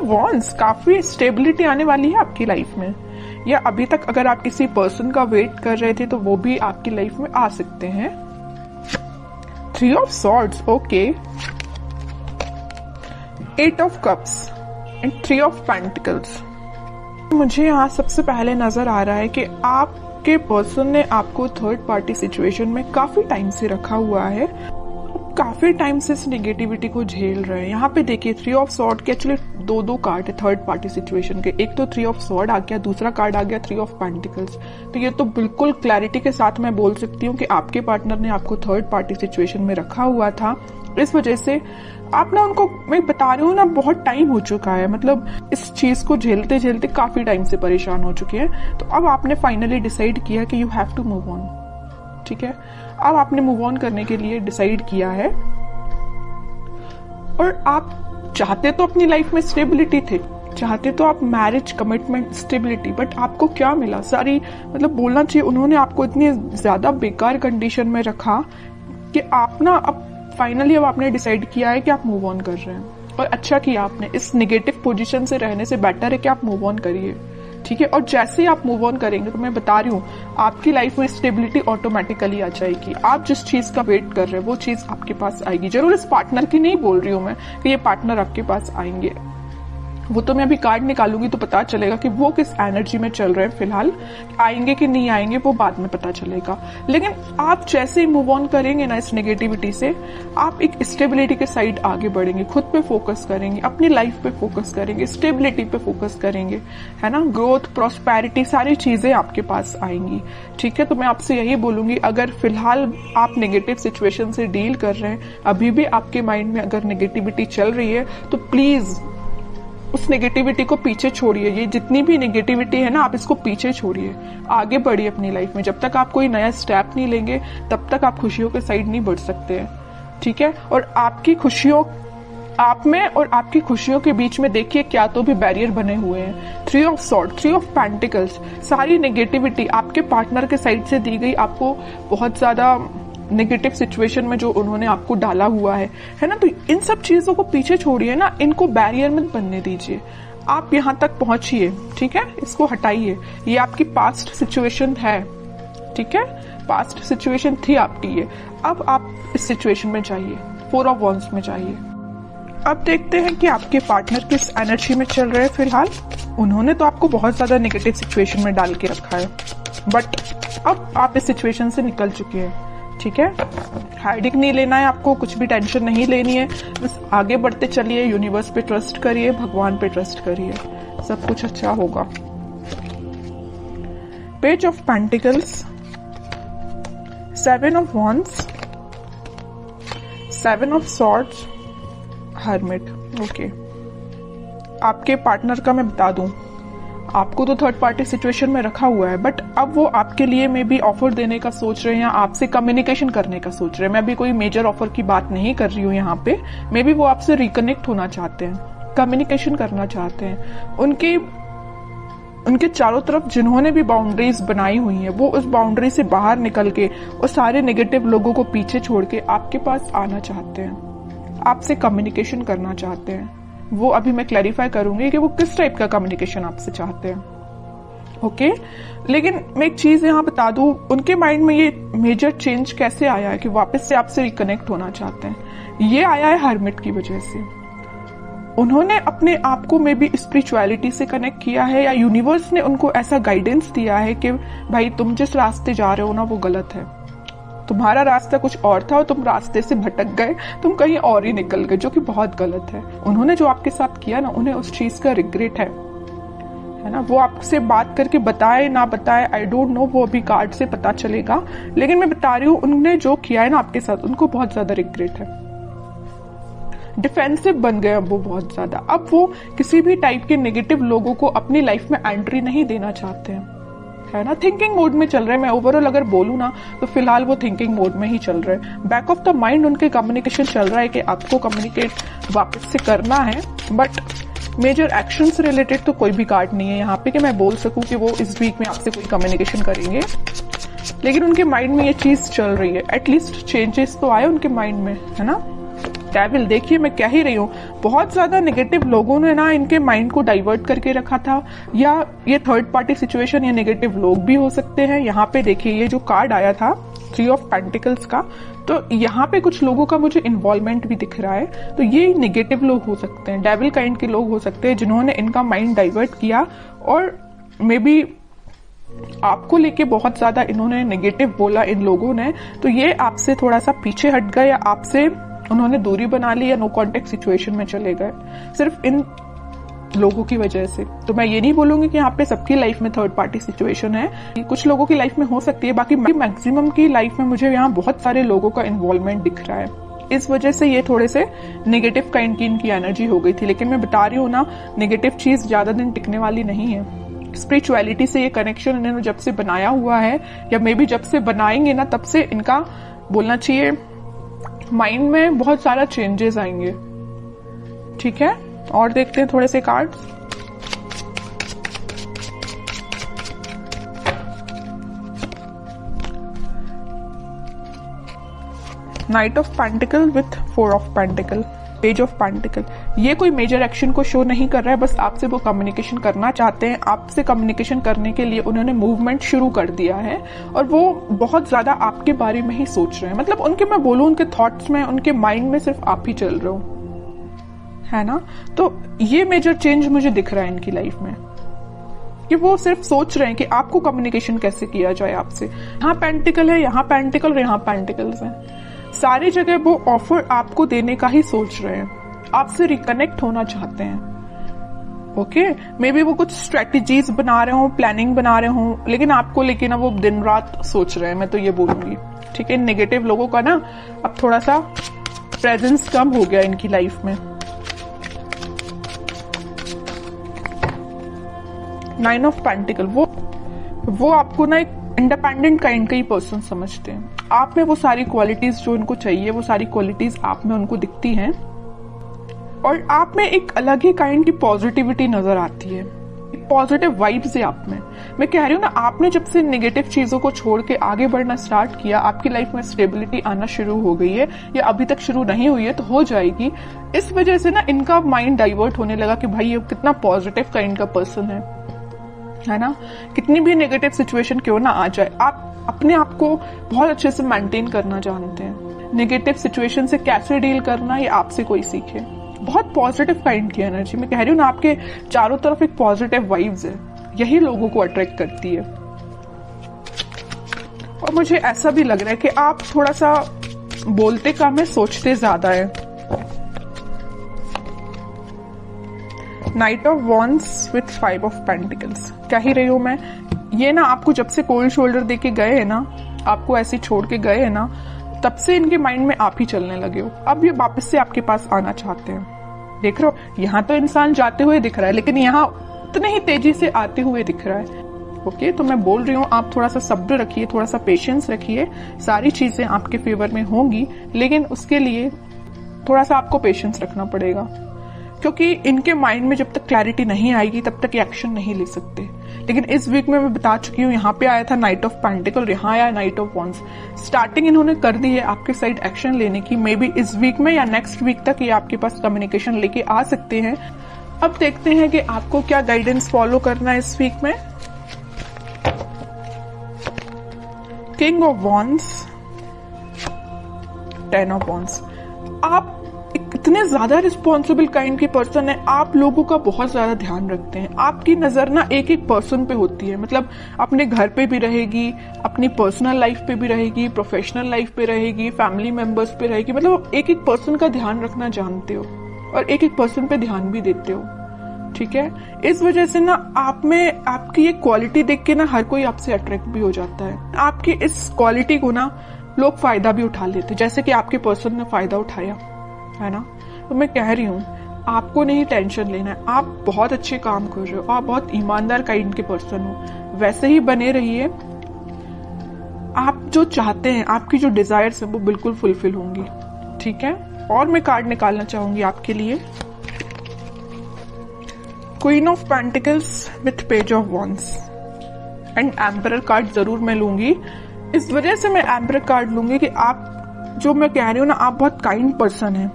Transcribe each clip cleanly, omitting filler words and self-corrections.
Of wands, काफी stability आने वाली है आपकी लाइफ में, या अभी तक अगर आप किसी पर्सन का वेट कर रहे थे तो वो भी आपकी लाइफ में आ सकते हैं। 3 of swords, okay. 8 of cups and 3 of pentacles. मुझे यहाँ सबसे पहले नजर आ रहा है कि आपके पर्सन ने आपको थर्ड पार्टी सिचुएशन में काफी टाइम से रखा हुआ है, काफी टाइम से इस नेगेटिविटी को झेल रहे हैं। यहाँ पे देखिए 3 ऑफ सॉर्ड के एक्चुअली दो कार्ड है थर्ड पार्टी सिचुएशन के, एक तो 3 ऑफ सॉर्ड आ गया, दूसरा कार्ड आ गया 3 ऑफ पेंटिकल्स। तो ये तो बिल्कुल क्लैरिटी के साथ मैं बोल सकती हूँ कि आपके पार्टनर ने आपको थर्ड पार्टी सिचुएशन में रखा हुआ था। इस वजह से आप ना उनको, मैं बता रही हूँ ना, बहुत टाइम हो चुका है, मतलब इस चीज को झेलते झेलते काफी टाइम से परेशान हो चुके हैं। तो अब आपने फाइनली डिसाइड किया कि you have to move on, ठीक है। अब आपने मूव ऑन करने के लिए डिसाइड किया है, और आप चाहते तो अपनी लाइफ में स्टेबिलिटी थे, चाहते तो आप मैरिज, कमिटमेंट, स्टेबिलिटी, बट आपको क्या मिला? सारी, मतलब बोलना चाहिए उन्होंने आपको इतनी ज्यादा बेकार कंडीशन में रखा कि आप ना अब फाइनली अब आपने डिसाइड किया है कि आप मूव ऑन कर रहे हैं। और अच्छा किया आपने, इस नेगेटिव पोजीशन से रहने से बेटर है कि आप मूव ऑन करिए, ठीक है। और जैसे ही आप मूव ऑन करेंगे तो मैं बता रही हूँ आपकी लाइफ में स्टेबिलिटी ऑटोमेटिकली आ जाएगी। आप जिस चीज का वेट कर रहे हैं वो चीज आपके पास आएगी। जरूर इस पार्टनर की नहीं बोल रही हूँ मैं कि ये पार्टनर आपके पास आएंगे, वो तो मैं अभी कार्ड निकालूंगी तो पता चलेगा कि वो किस एनर्जी में चल रहे हैं फिलहाल, आएंगे कि नहीं आएंगे वो बाद में पता चलेगा। लेकिन आप जैसे ही मूव ऑन करेंगे ना इस नेगेटिविटी से, आप एक स्टेबिलिटी के साइड आगे बढ़ेंगे, खुद पे फोकस करेंगे, अपनी लाइफ पे फोकस करेंगे, स्टेबिलिटी पे फोकस करेंगे, है ना। ग्रोथ, प्रॉस्पेरिटी, सारी चीजें आपके पास आएंगी, ठीक है। तो मैं आपसे यही बोलूंगी, अगर फिलहाल आप नेगेटिव सिचुएशन से डील कर रहे हैं, अभी भी आपके माइंड में अगर नेगेटिविटी चल रही है, तो प्लीज उस नेगेटिविटी को पीछे छोड़िए। ये जितनी भी नेगेटिविटी है ना, आप इसको पीछे छोड़िए, आगे बढ़िए अपनी लाइफ में। जब तक आप कोई नया स्टेप नहीं लेंगे तब तक आप खुशियों के साइड नहीं बढ़ सकते हैं, ठीक है। और आपकी खुशियों, आप में और आपकी खुशियों के बीच में देखिए क्या तो भी बैरियर बने हुए हैं। 3 ऑफ सॉर्ड, 3 ऑफ पेंटिकल्स, सारी नेगेटिविटी आपके पार्टनर के साइड से दी गई, आपको बहुत ज्यादा नेगेटिव सिचुएशन में जो उन्होंने आपको डाला हुआ है ना। तो इन सब चीजों को पीछे छोड़िए ना, इनको बैरियर मत बनने दीजिए। आप यहाँ तक पहुंचिए, ठीक है, इसको हटाइए। ये आपकी पास्ट सिचुएशन है, ठीक है, पास्ट सिचुएशन थी आपकी ये। अब आप इस सिचुएशन में जाइए, 4 ऑफ वॉन्ड्स में जाइए। अब देखते हैं कि आपके पार्टनर किस एनर्जी में चल रहे हैं फिलहाल। उन्होंने तो आपको बहुत ज्यादा नेगेटिव सिचुएशन में डाल के रखा है, बट अब आप इस सिचुएशन से निकल चुके हैं, ठीक है। हाइडिंग नहीं लेना है आपको, कुछ भी टेंशन नहीं लेनी है, बस आगे बढ़ते चलिए, यूनिवर्स पे ट्रस्ट करिए, भगवान पे ट्रस्ट करिए, सब कुछ अच्छा होगा। Page of pentacles, 7 of wands, 7 of swords, hermit, okay. आपके पार्टनर का मैं बता दूं, आपको तो थर्ड पार्टी सिचुएशन में रखा हुआ है, बट अब वो आपके लिए मे बी ऑफर देने का सोच रहे हैं, आपसे कम्युनिकेशन करने का सोच रहे हैं। मैं अभी कोई मेजर ऑफर की बात नहीं कर रही हूँ यहाँ पे, मे बी वो आपसे रिकनेक्ट होना चाहते हैं, कम्युनिकेशन करना चाहते हैं। उनके चारों तरफ जिन्होंने भी बाउंड्रीज बनाई हुई है, वो उस बाउंड्री से बाहर निकल के और सारे नेगेटिव लोगों को पीछे छोड़ के आपके पास आना चाहते हैं, आपसे कम्युनिकेशन करना चाहते हैं। वो अभी मैं क्लैरिफाई करूंगी कि वो किस टाइप का कम्युनिकेशन आपसे चाहते हैं, ओके। लेकिन मैं एक चीज यहाँ बता दूं, उनके माइंड में ये मेजर चेंज कैसे आया है कि वापस से आपसे रिकनेक्ट होना चाहते हैं। ये आया है हर्मिट की वजह से। उन्होंने अपने आप को में भी स्पिरिचुअलिटी से कनेक्ट किया है, या यूनिवर्स ने उनको ऐसा गाइडेंस दिया है कि भाई तुम जिस रास्ते जा रहे हो ना वो गलत है, तुम्हारा रास्ता कुछ और था और तुम रास्ते से भटक गए, तुम कहीं और ही निकल गए, जो कि बहुत गलत है। उन्होंने जो आपके साथ किया ना, उन्हें उस चीज का रिग्रेट है ना। वो आपसे बात करके बताए ना बताए, आई डोंट नो, वो अभी कार्ड से पता चलेगा। लेकिन मैं बता रही हूँ, उन्होंने जो किया है ना आपके साथ, उनको बहुत ज्यादा रिग्रेट है। डिफेंसिव बन गए अब वो बहुत ज्यादा। अब वो किसी भी टाइप के नेगेटिव लोगों को अपनी लाइफ में एंट्री नहीं देना चाहते हैं, है ना। थिंकिंग मोड में चल रहे हैं। मैं ओवरऑल अगर बोलूँ ना तो फिलहाल वो थिंकिंग मोड में ही चल रहे हैं। बैक ऑफ द माइंड उनके कम्युनिकेशन चल रहा है कि आपको कम्युनिकेट वापस से करना है, बट मेजर एक्शन से रिलेटेड तो कोई भी कार्ड नहीं है यहाँ पे कि मैं बोल सकूं कि वो इस वीक में आपसे कोई कम्युनिकेशन करेंगे। लेकिन उनके माइंड में ये चीज चल रही है, एटलीस्ट चेंजेस तो आए उनके माइंड में, है ना। डेविल, देखिए मैं कह ही रही हूँ, बहुत ज्यादा नेगेटिव लोगों ने ना इनके माइंड को डाइवर्ट करके रखा था, या ये थर्ड पार्टी सिचुएशन या नेगेटिव लोग भी हो सकते हैं। यहाँ पे देखिए ये जो कार्ड आया था 3 ऑफ पेंटिकल्स का, तो यहाँ पे कुछ लोगों का मुझे इन्वॉल्वमेंट भी दिख रहा है। तो ये नेगेटिव लोग हो सकते हैं, डेविल काइंड के लोग हो सकते हैं जिन्होंने इनका माइंड डाइवर्ट किया, और मे बी आपको लेके बहुत ज्यादा इन्होंने नेगेटिव बोला इन लोगों ने, तो ये आपसे थोड़ा सा पीछे हट गए, या आपसे उन्होंने दूरी बना ली, या नो कॉन्टेक्ट सिचुएशन में चले गए सिर्फ इन लोगों की वजह से। तो मैं ये नहीं बोलूंगी कि यहाँ पे सबकी लाइफ में थर्ड पार्टी सिचुएशन है, कुछ लोगों की लाइफ में हो सकती है, बाकी मैक्सिमम की लाइफ में मुझे यहाँ बहुत सारे लोगों का इन्वॉल्वमेंट दिख रहा है। इस वजह से ये थोड़े से नेगेटिव काइंड की इनकी एनर्जी हो गई थी। लेकिन मैं बता रही हूँ ना, नेगेटिव चीज ज्यादा दिन टिकने वाली नहीं है। स्पिरिचुअलिटी से ये कनेक्शन इन्होंने जब से बनाया हुआ है, या मे बी जब से बनाएंगे ना, तब से इनका बोलना चाहिए माइंड में बहुत सारा चेंजेस आएंगे। ठीक है, और देखते हैं थोड़े से cards. Night of pentacle with 4 of pentacle, page of pentacle. ये कोई मेजर एक्शन को शो नहीं कर रहा है, बस आपसे वो कम्युनिकेशन करना चाहते हैं। आपसे कम्युनिकेशन करने के लिए उन्होंने मूवमेंट शुरू कर दिया है, और वो बहुत ज्यादा आपके बारे में ही सोच रहे हैं। मतलब उनके, मैं बोलूं, उनके थॉट्स में, उनके माइंड में सिर्फ आप ही चल रहे हो, है ना। तो ये मेजर चेंज मुझे दिख रहा है इनकी लाइफ में, कि वो सिर्फ सोच रहे हैं कि आपको कम्युनिकेशन कैसे किया जाए आपसे। यहाँ पेंटिकल है, यहाँ पेंटिकल और यहाँ पेंटिकल्स है। सारी जगह वो ऑफर आपको देने का ही सोच रहे हैं, आपसे रिकनेक्ट होना चाहते हैं। ओके, मे बी वो कुछ स्ट्रेटेजीज बना रहे हो, प्लानिंग बना रहे हो, लेकिन आपको लेके ना वो दिन रात सोच रहे हैं, मैं तो ये बोलूंगी। ठीक है, नेगेटिव लोगों का ना अब थोड़ा सा प्रेजेंस कम हो गया इनकी लाइफ में। 9 ऑफ पेंटिकल, वो आपको ना एक इंडिपेंडेंट काइंड का ही पर्सन समझते हैं। आप में वो सारी क्वालिटीज जो उनको चाहिए, वो सारी क्वालिटीज आप में उनको दिखती हैं, और आप में एक अलग ही काइंड की पॉजिटिविटी नजर आती है, पॉजिटिव वाइब्स है आप में। मैं कह रही हूँ ना, आपने जब से नेगेटिव चीजों को छोड़ के आगे बढ़ना स्टार्ट किया, आपकी लाइफ में स्टेबिलिटी आना शुरू हो गई है, या अभी तक शुरू नहीं हुई है तो हो जाएगी। इस वजह से ना इनका माइंड डाइवर्ट होने लगा कि भाई ये कितना पॉजिटिव काइंड का पर्सन है ना। कितनी भी नेगेटिव सिचुएशन क्यों ना आ जाए, आप अपने आप को बहुत अच्छे से मेंटेन करना जानते हैं। नेगेटिव सिचुएशन से कैसे डील करना, ये आपसे कोई सीखे। बहुत पॉजिटिव काइंड की एनर्जी, मैं कह रही हूँ ना, आपके चारों तरफ एक पॉजिटिव वाइब्स है, यही लोगों को अट्रैक्ट करती है। और मुझे ऐसा भी लग रहा है कि आप थोड़ा सा बोलते कम है, सोचते ज्यादा है। Night of wands with 5 of pentacles, कह ही रही हूं मैं, ये ना आपको जब से कोल्ड शोल्डर देके गए हैं ना, आपको ऐसे छोड़ के गए हैं ना, तब से इनके माइंड में आप ही चलने लगे हो। अब ये वापस से आपके पास आना चाहते हैं। देख रहे हो, यहाँ तो इंसान जाते हुए दिख रहा है, लेकिन यहाँ उतने ही तेजी से आते हुए दिख रहा है। ओके, तो मैं बोल रही हूँ, आप थोड़ा सा सब्र रखिए, थोड़ा सा पेशेंस रखिए, सारी चीजें आपके फेवर में होंगी, लेकिन उसके लिए थोड़ा सा आपको पेशेंस रखना पड़ेगा, क्योंकि इनके माइंड में जब तक क्लैरिटी नहीं आएगी तब तक एक्शन नहीं ले सकते। लेकिन इस वीक में मैं बता चुकी हूँ, यहाँ पे आया था नाइट ऑफ पेंटिकल, यहाँ आया नाइट ऑफ वॉन्ड्स। स्टार्टिंग इन्होंने कर दी है आपके साइड एक्शन लेने की। मे बी इस वीक में या नेक्स्ट वीक तक ये आपके पास कम्युनिकेशन लेके आ सकते हैं। अब देखते हैं कि आपको क्या गाइडेंस फॉलो करना है इस वीक में। King of wands, 10 of wands. आप इतने ज्यादा रिस्पॉन्सिबल काइंड के पर्सन है, आप लोगों का बहुत ज्यादा ध्यान रखते हैं। आपकी नजर ना एक एक पर्सन पे होती है, मतलब अपने घर पे भी रहेगी, अपनी पर्सनल लाइफ पे भी रहेगी, प्रोफेशनल लाइफ पे रहेगी, फैमिली मेंबर्स पे रहेगी। मतलब एक एक पर्सन का ध्यान रखना जानते हो, और एक एक पर्सन पे ध्यान भी देते हो। ठीक है, इस वजह से ना आप में आपकी ये क्वालिटी देख के ना हर कोई आपसे अट्रैक्ट भी हो जाता है। आपकी इस क्वालिटी को ना लोग फायदा भी उठा लेते, जैसे कि आपके पर्सन ने फायदा उठाया है ना। तो मैं कह रही हूँ, आपको नहीं टेंशन लेना है, आप बहुत अच्छे काम कर रहे हो, आप बहुत ईमानदार काइंड के पर्सन हो, वैसे ही बने रहिए। आप जो चाहते हैं, आपकी जो डिजायर्स है वो बिल्कुल फुलफिल होंगी। ठीक है, और मैं कार्ड निकालना चाहूंगी आपके लिए, queen of pentacles with page of wands and emperor card जरूर मैं लूंगी। इस वजह से मैं एम्परर कार्ड लूंगी कि आप, जो मैं कह रही हूँ ना, आप बहुत काइंड पर्सन हैं,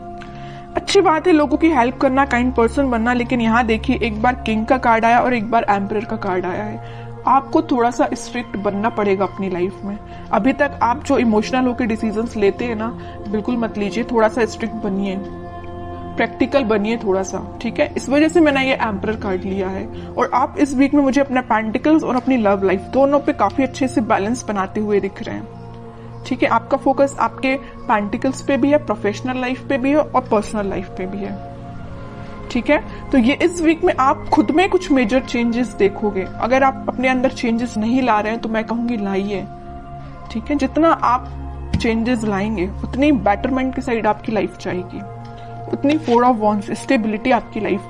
अच्छी बात है लोगों की हेल्प करना, काइंड पर्सन बनना, लेकिन यहाँ देखिए एक बार किंग का कार्ड आया और एक बार एम्परर का कार्ड आया है। आपको थोड़ा सा स्ट्रिक्ट बनना पड़ेगा अपनी लाइफ में। अभी तक आप जो इमोशनल होकर डिसीजंस लेते हैं ना, बिल्कुल मत लीजिए, थोड़ा सा स्ट्रिक्ट बनिए, प्रैक्टिकल बनिए थोड़ा सा, ठीक है। इस वजह से मैंने ये एम्परर कार्ड लिया है। और आप इस वीक में मुझे अपना पेंटिकल्स और अपनी लव लाइफ दोनों पे काफी अच्छे से बैलेंस बनाते हुए दिख रहे हैं, ठीक है। आपका फोकस आपके पेंटिकल्स पे भी है, प्रोफेशनल लाइफ पे भी है और पर्सनल लाइफ पे भी है, ठीक है। तो ये इस वीक में आप खुद में कुछ मेजर चेंजेस देखोगे। अगर आप अपने अंदर चेंजेस नहीं ला रहे हैं तो मैं कहूंगी लाइए, ठीक है। जितना आप चेंजेस लाएंगे उतनी बेटरमेंट की साइड आपकी लाइफ जाएगी, उतनी 4 ऑफ वॉन्ड्स स्टेबिलिटी आपकी लाइफ में